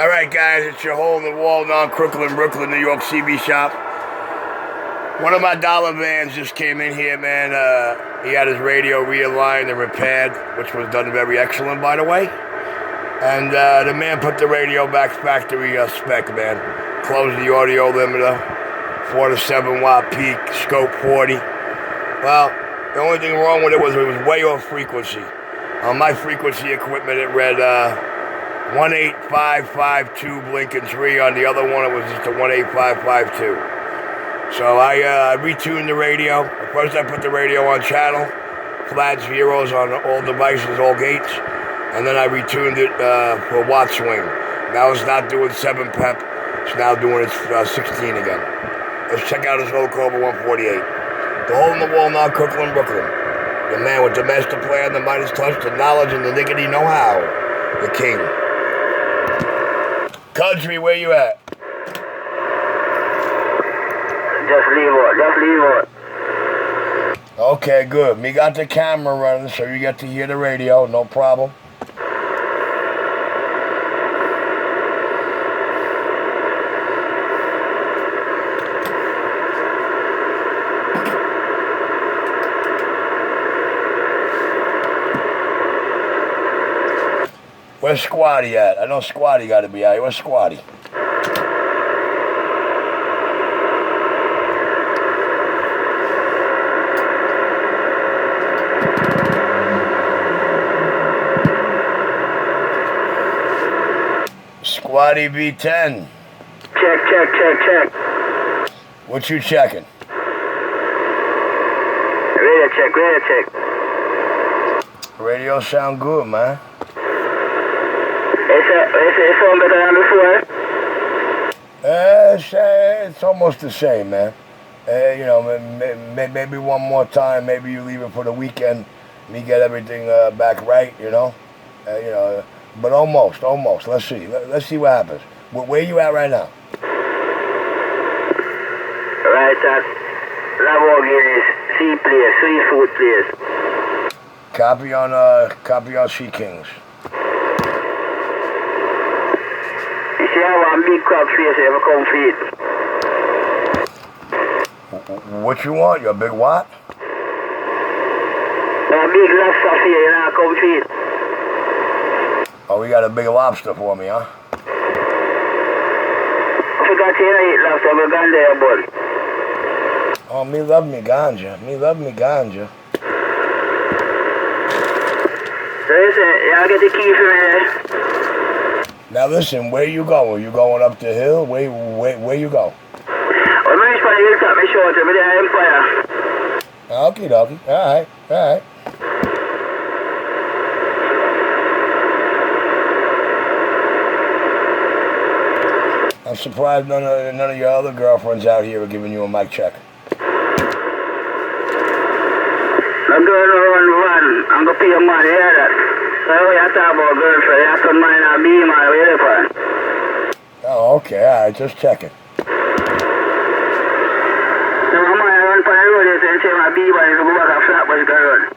Alright guys, it's your hole-in-the-wall, non-Crooklyn, Brooklyn, New York CB shop. One of my dollar vans just came in here, man. He had his radio realigned and repaired, which was done very excellent, by the way. And the man put the radio back factory spec, man. Closed the audio limiter, 4 to 7 watt peak, scope 40. Well, the only thing wrong with it was way off frequency. On my frequency equipment, it read 18552 blinking 3. On the other one, it was just a 18552. So I retuned the radio. First, I put the radio on channel, flat zeros on all devices, all gates, and then I retuned it for watt swing. Now it's not doing 7 pep. It's now doing its 16 again. Let's check out his old Cobra 148. The hole-in-the-wall, non-Crooklyn, Brooklyn. The man with the master plan, the Midas touch, the knowledge, and the niggity know-how. The king. Country, where you at? Just leave it. Okay, good. Me got the camera running, so you get to hear the radio, no problem. Where's Squatty at? I know Squatty got to be out here. Where's Squatty? Squatty V10. Check. What you checking? Radio check. Radio sound good, man. It sound better than before? It's almost the same, man. Maybe one more time. Maybe you leave it for the weekend. Me get everything back right, But almost. Let's see. Let's see what happens. Where you at right now? Right at Lamborghini's seafood place. Copy on Sea Kings. You see how one big crab face ever come feed? What you want? You a big what? A big lobster face come feed. Oh, we got a big lobster for me, huh? I forgot you eat lobster, but gone there, bud. Oh, me love me ganja. So listen, y'all get the key for me. Now listen, where you going? You going up the hill? Where you go? Well, my spot is cut me short, but I am fire. Okie dokie. All right. I'm surprised none of your other girlfriends out here are giving you a mic check. I'm going to run one. I'm going to pay your money, hear that? So when you talk about girlfriend, you have to mind and be my way for. Oh, okay, all right, just checking. So I'm going to run for the road and say my B-boy is going to go back and flat, but you can run.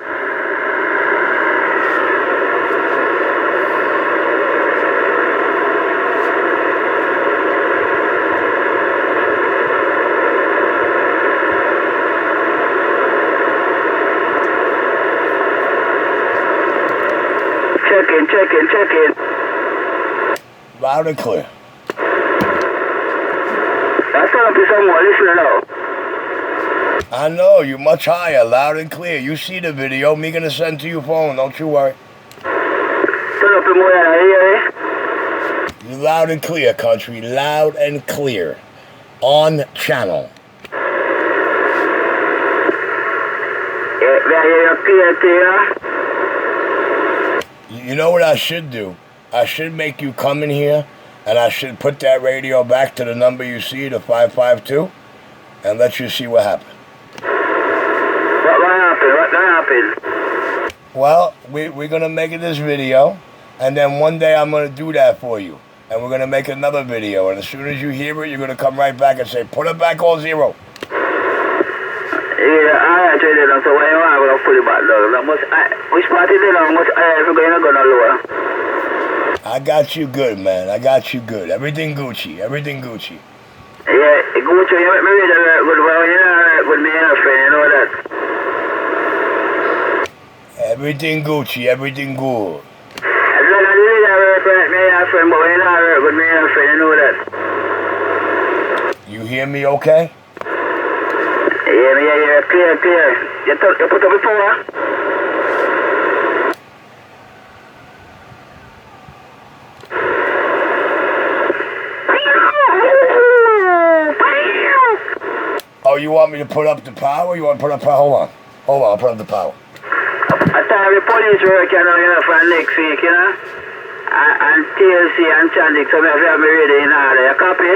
Checking. Loud and clear. That's all up to someone listening now. I know, you're much higher, loud and clear. You see the video, me gonna send to your phone, don't you worry. Turn up the more than I hear. You loud and clear, country, loud and clear. On channel. You know what I should do? I should make you come in here, and I should put that radio back to the number you see, the 552, and let you see what happened. What happened? Well, we're going to make this video, and then one day I'm going to do that for you, and we're going to make another video, and as soon as you hear it, you're going to come right back and say, put it back all zero. Yeah, I tell you, so why you want to put it back down? Which part is it? How much higher if you're going to go lower? I got you good, man. I got you good. Everything Gucci. Everything Gucci. Yeah, Gucci, you make me read that good, well, you know, with me and a friend, you know that. Everything Gucci. Everything good. As long as you read that word for me and a friend, but when you know that with me and a friend, you know that. You hear me okay? Yeah, clear. You put up before? Oh, you want me to put up the power? You want to put up power? Hold on, I'll put up the power. I thought the police work, you know, for next week, you know? And TLC and Chandic, so I have me ready in order. You copy?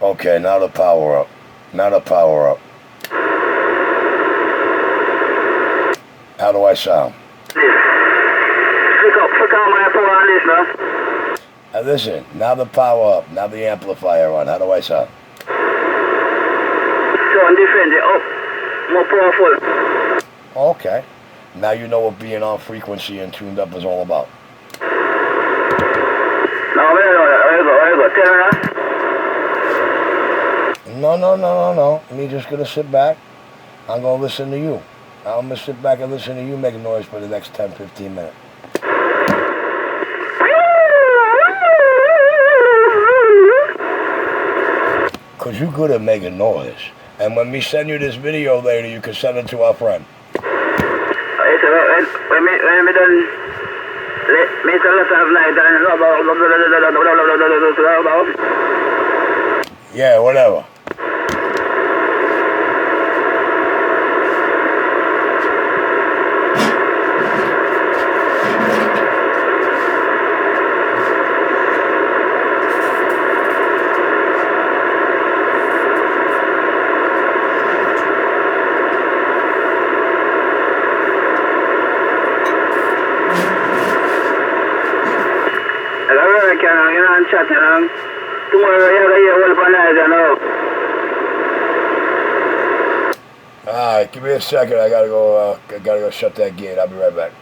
Okay, now the power up. How do I sound? Flick up my phone on this, no? Now listen, now the power up, now the amplifier on. How do I sound? Sound different, up, more powerful. Okay. Now you know what being on frequency and tuned up is all about. No, I don't know that. Where you go? Tell her that? No. Me just gonna sit back. I'm gonna listen to you. I'm gonna sit back and listen to you make noise for the next 10, 15 minutes. Cause you good at making noise. And when we send you this video later, you can send it to our friend. When me done, me tell us last night, Yeah, whatever. you know, and chat, you know. Tomorrow you have to hear all upon eyes, you know. Alright, give me a second. I gotta go shut that gate. I'll be right back.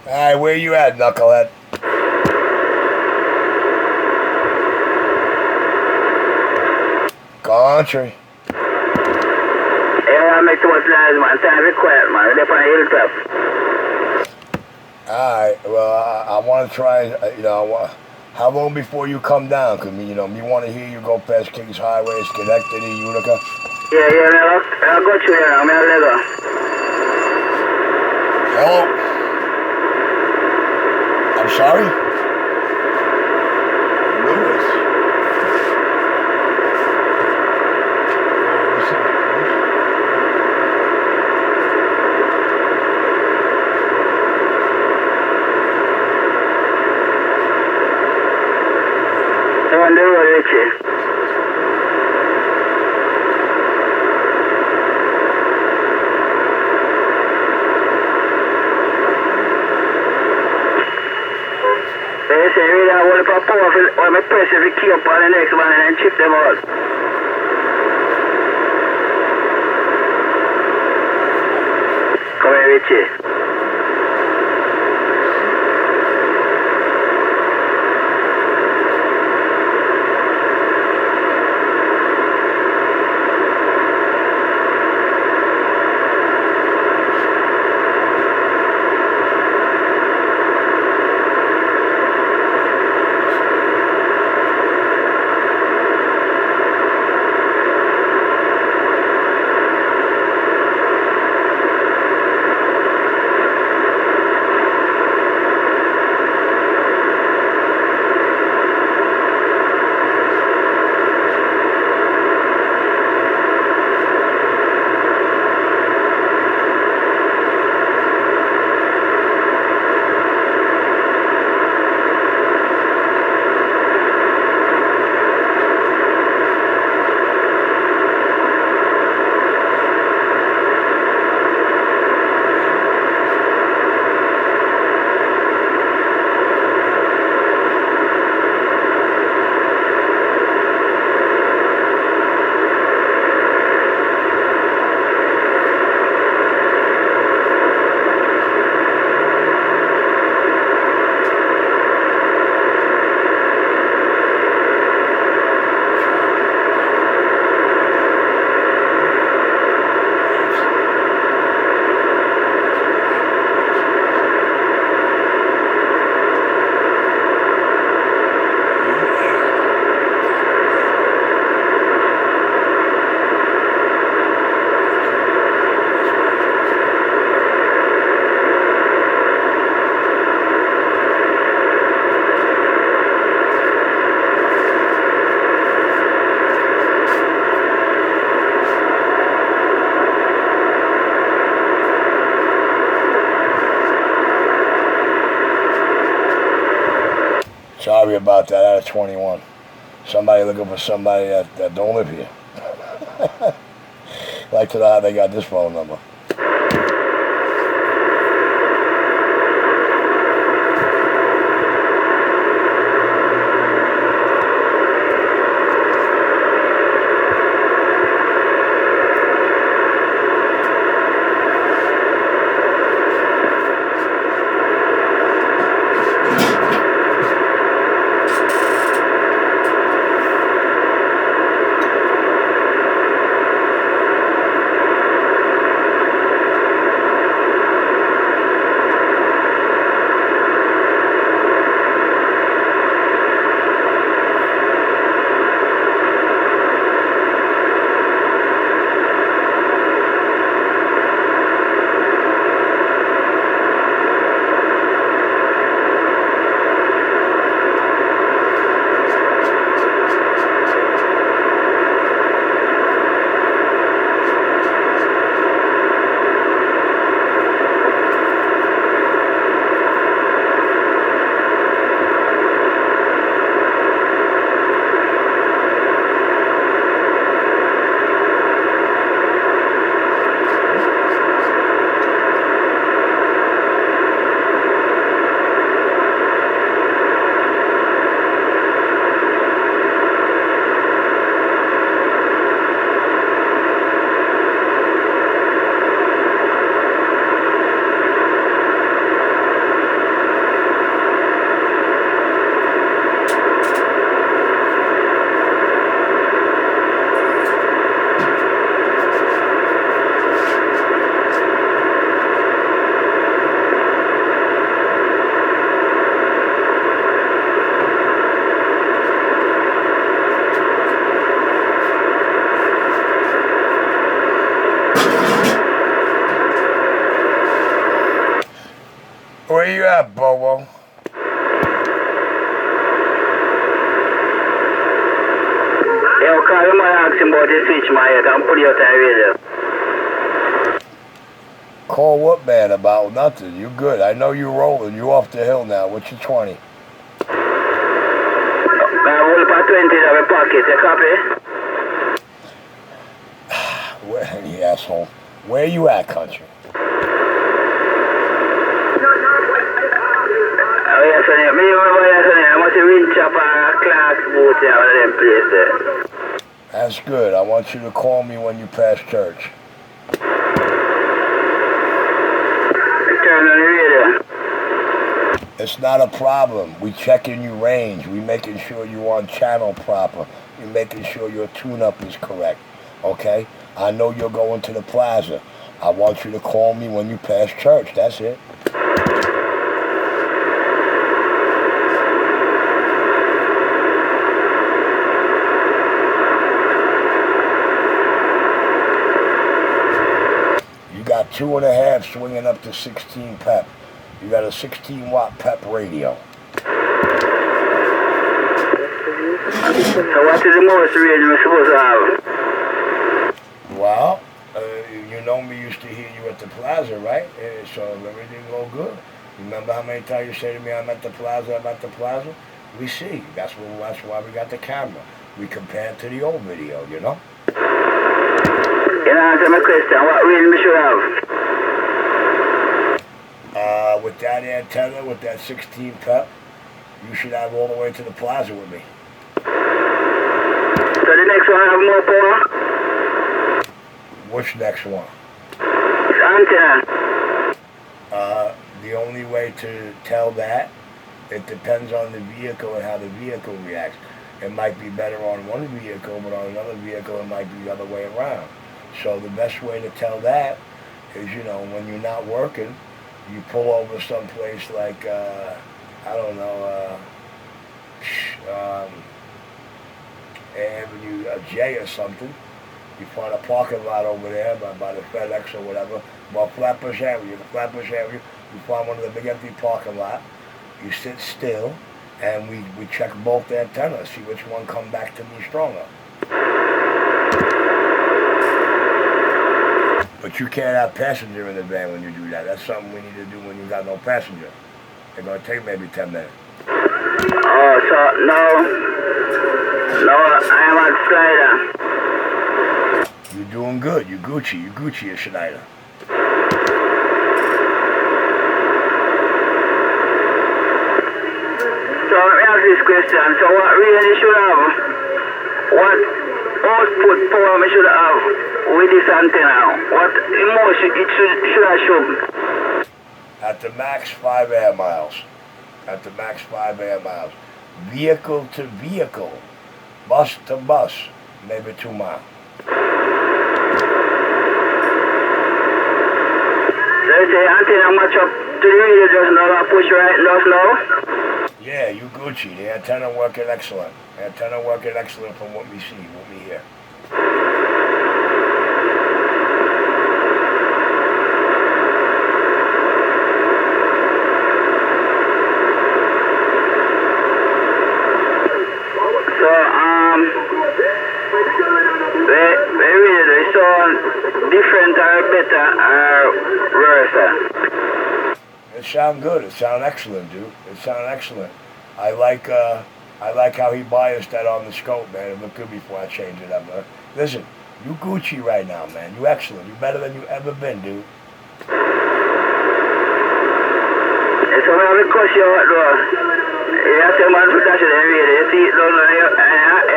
Alright, where you at, knucklehead? Country. Yeah, I make too much noise, man. Time to be quiet, man. They're on the hilltop. Alright, well, I want to try, how long before you come down? Because, me want to hear you go past Kings Highway, Schenectady, Utica. Yeah, man. I'll go through here now. I'll let go. Hello? I'm sorry? Lewis. I'm on the road, Richie. They say really I want to put power for my press if you keep up on the next one and then chip them out. Richie. Sorry about that, out of 21. Somebody looking for somebody that don't live here. Like to know how they got this phone number. Where you at, Bobo? Yo, call him and ask him about the switch, man. You can put it out on the radio. Call what man about? Nothing. You good. I know you rolling. You off the hill now. What's your 20? I roll up a 20 in my pocket. You copy? Where, you asshole. Where you at, country? Oh, yes, sir. Me remember, yes, sir. I must have rinse up a class boot there, one of them places. That's good. I want you to call me when you pass church. turn on the radio. It's not a problem. We checking your range. We making sure you on channel proper. We making sure your tune-up is correct. Okay? I know you're going to the plaza. I want you to call me when you pass church. That's it. You got 2.5 swinging up to 16 pep. You got a 16-watt pep radio. So what is the most radio we're supposed to have? Well, you know me used to hear you at the plaza, right? So everything go good. Remember how many times you say to me, I'm at the plaza, I'm at the plaza? We see. That's why we got the camera. We compare to the old video, you know? You know, answer my question. What radio we should have? With that antenna, with that 16 pep, you should have all the way to the plaza with me. So the next one have more power? Which next one? Antenna. The only way to tell that, it depends on the vehicle and how the vehicle reacts. It might be better on one vehicle, but on another vehicle it might be the other way around. So the best way to tell that is, you know, when you're not working, you pull over someplace like, I don't know, Avenue J or something. You find a parking lot over there by the FedEx or whatever. Well, Flatbush Avenue, you find one of the big empty parking lot. You sit still, and we check both the antennas, see which one come back to me stronger. But you can't have passenger in the van when you do that. That's something we need to do when you got no passenger. It's going to take maybe 10 minutes. Oh, so no, I am at Slider. You're doing good. You Gucci at Schneider. So let me ask this question. So what really should have? What output power we should have with this antenna? What emotion it should have shown? At the max 5 air miles. At the max 5 air miles. Vehicle to vehicle. Bus to bus. Maybe 2 miles. So you say antenna match up to the radio just now, push right just now? Yeah, you Gucci. The antenna working excellent. The antenna working excellent from what we see, what we hear. So, so different or better or worse? It sound good. It sound excellent, dude. It sound excellent. I like how he biased that on the scope, man. It looked good before I changed it up. Listen, you Gucci right now, man. You excellent. You better than you ever been, dude. So I have a question, though. You have to man for that every day. You see it, though.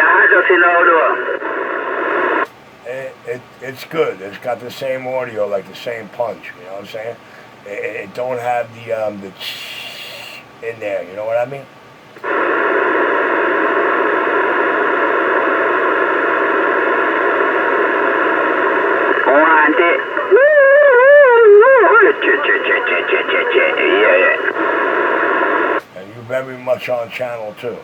I just see now, though. It's good. It's got the same audio, like the same punch. You know what I'm saying? It don't have the in there. You know what I mean? Want it? Yeah. And you very much on channel too.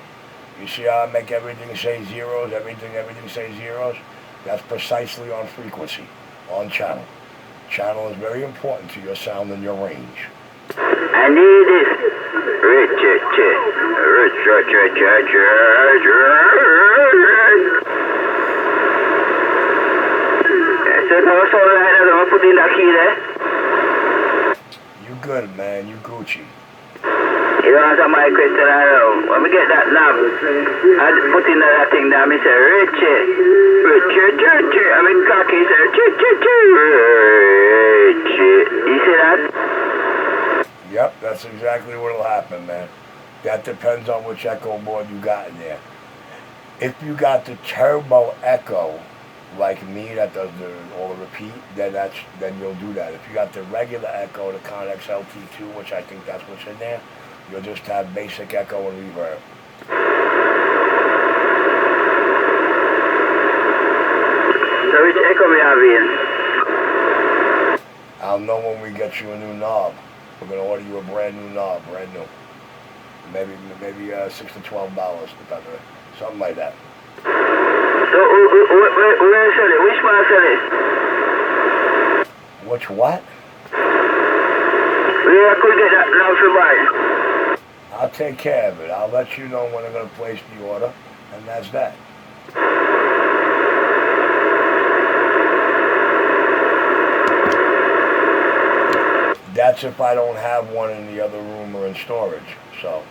You see how I make everything say zeros? Everything say zeros. That's precisely on frequency, on channel. Channel is very important to your sound and your range. I need this. Put in that key there. You good, man. You Gucci. You answer my question, I know. When we get that knob, I put in that thing there, I say, Richie. I mean, cocky, he said, Richie. You see that? Yep, that's exactly what'll happen, man. That depends on which echo board you got in there. If you got the turbo echo, like me that does all the repeat, then you'll do that. If you got the regular echo, the Connex LT2, which I think that's what's in there, you'll just have basic echo and reverb. So which echo we have in? I'll know when we get you a new knob. We're gonna order you a brand new knob, brand new. Maybe $6 to $12, depending, something like that. So where sell it? Which man sell it? Which what? Where I could get that now to buy? I'll take care of it. I'll let you know when I'm gonna place the order, and that's that. That's if I don't have one in the other room or in storage, so.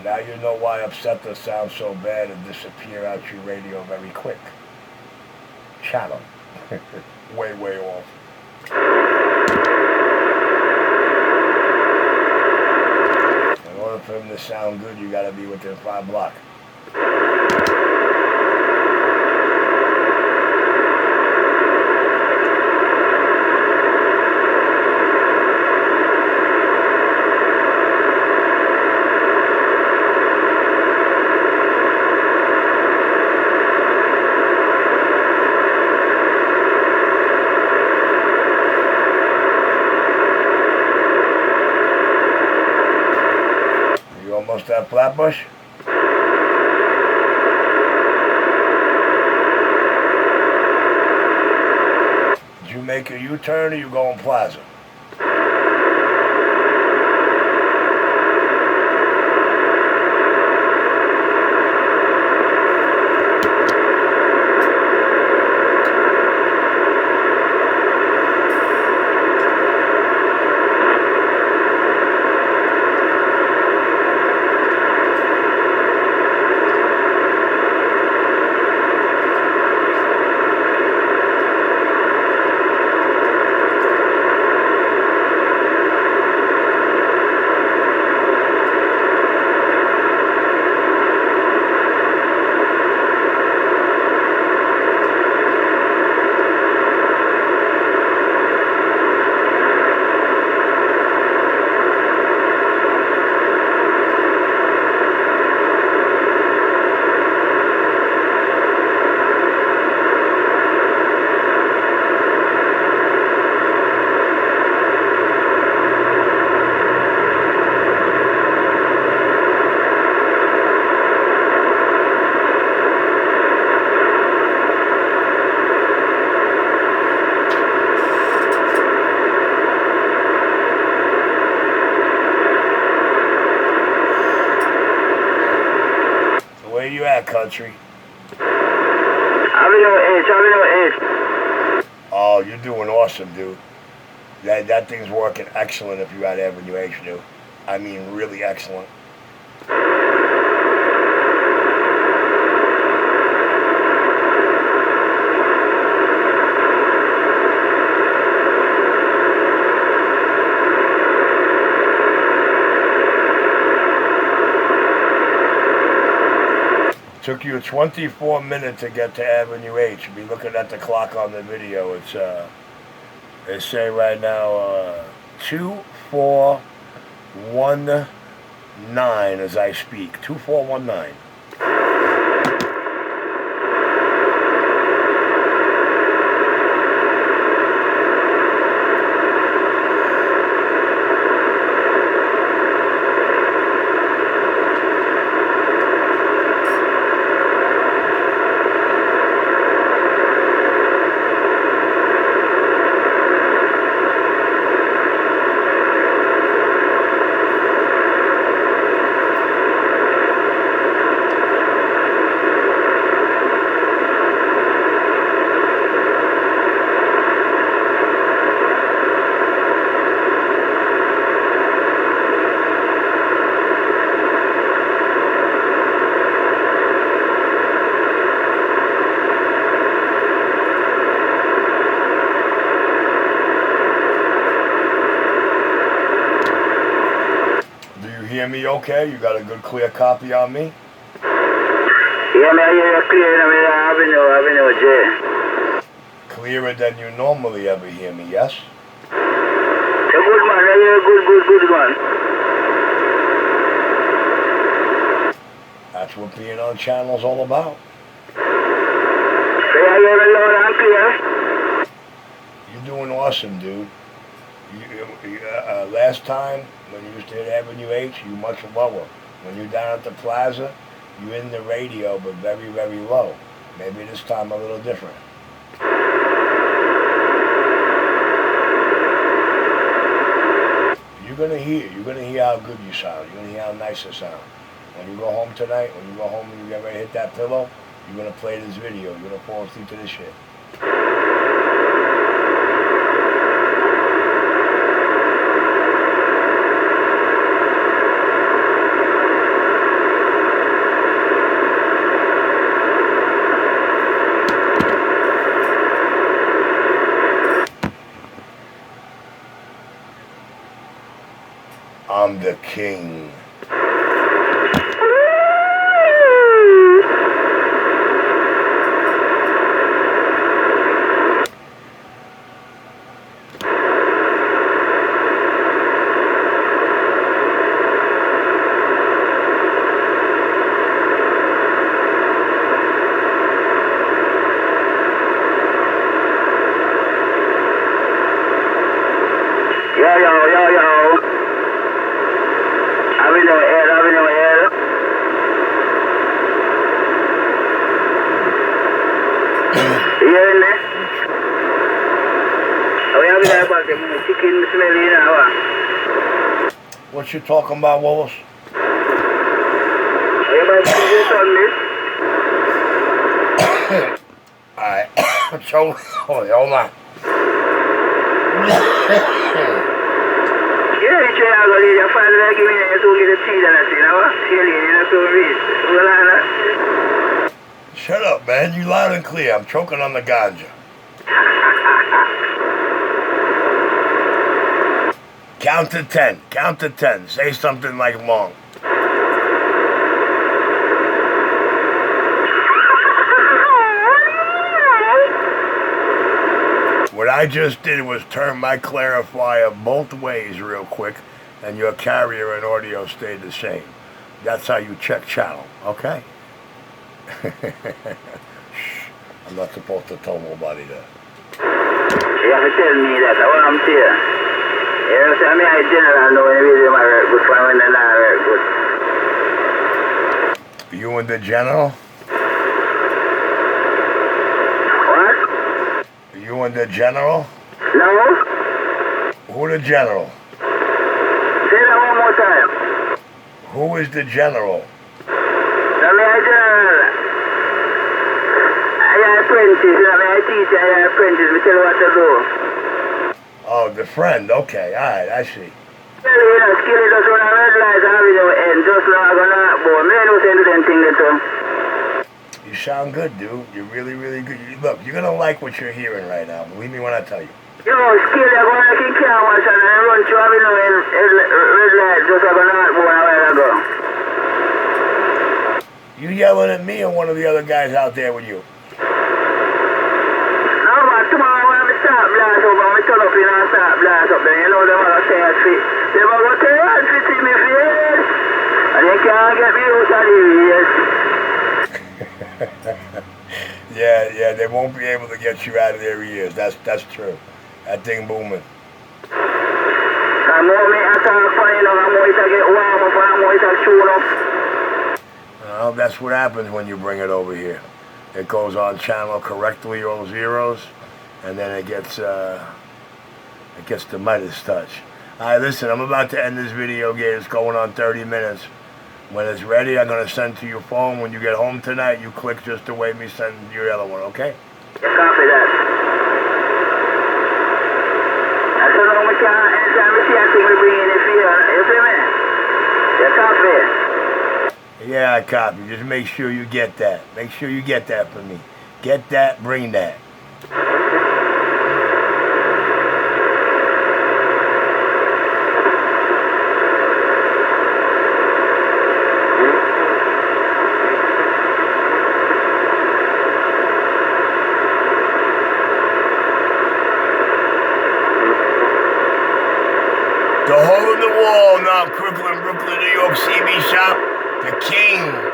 Now you know why Upsetter sounds so bad and disappear out your radio very quick. Channel. way off. In order for him to sound good, you gotta be within 5 blocks. Almost at Flatbush? Did you make a U-turn or you going Plaza? Where you at, country? Avenue 8. Oh, you're doing awesome, dude. That thing's working excellent if you're at Avenue H, dude. I mean, really excellent. Took you 24 minutes to get to Avenue H. Be looking at the clock on the video. It's they say right now 2419 as I speak. 2419. hear me okay? You got a good clear copy on me? Yeah, me I hear you clear in the avenue, Jay. Clearer than you normally ever hear me, yes? You're good man, I hear you good man. That's what being on channel's all about. So you hear me loud and clear? You're doing awesome, dude. Last time, when you used to hit Avenue H, you much lower. When you're down at the plaza, you're in the radio, but very, very low. Maybe this time a little different. You're gonna hear how good you sound. You're gonna hear how nice it sounds. When you go home tonight, when you go home and you get ready to hit that pillow, you're gonna play this video. You're gonna fall asleep to this shit. I'm the king. Yo. Avenue L. You hearing me? We have that about the chicken smelly now. What you talking about, Wallace? Are you about to do this on this? Alright. So, hold on. Yeah, you try to go to your father and give me the two get a tea and I say, you know what? Shut up, man. You loud and clear. I'm choking on the ganja. Count to 10. Count to 10. Say something like long. What I just did was turn my clarifier both ways real quick, and your carrier and audio stayed the same. That's how you check channel, okay? I'm not supposed to tell nobody that. You have to tell me that. I want to see you. You know, I mean, I generally know when you really work good for when they're not work good. You and the general? What? You and the general? No? Who the general? Say that one more time. Who is the general? I mean, I general. I am apprentice. I mean, I teach. I am apprentice. We tell you what to do. Oh, the friend. Okay, all right, I see. You know, skill it just run a red light and we don't end. Just now, I'm going to boom. Me don't say do them thing too. You sound good, dude. You're really, really good. Look, you're going to like what you're hearing right now. Believe me when I tell you. You know, skill it. I'm going to keep cameras and I run through, you know, in red light. Just I'm going to boom a while ago. You yelling at me or one of the other guys out there with you? No, man. Tomorrow when I start blast up, I'm turn up in and start blast up. Then you know they're going to say it's fit. They're going to say it's fit in me face. And they can't get me out of the ears. Yeah, they won't be able to get you out of their ears. That's true. That thing booming. I'm more me attack for you know, I'm more to get warm up and I'm more to tune up. Well, that's what happens when you bring it over here. It goes on channel correctly, all zeros, and then it gets the Midas touch. All right, listen, I'm about to end this video game. It's going on 30 minutes. When it's ready, I'm going to send to your phone. When you get home tonight, you click just the way me send your other one, okay? You copy that. That's how long we can, anytime we see a thing we bring in the field, you see me? You copy. Yeah, I copy. Just make sure you get that. Make sure you get that for me. Get that, bring that. The hole in the wall, now Crooklyn, Brooklyn, New York, CB shop, the king.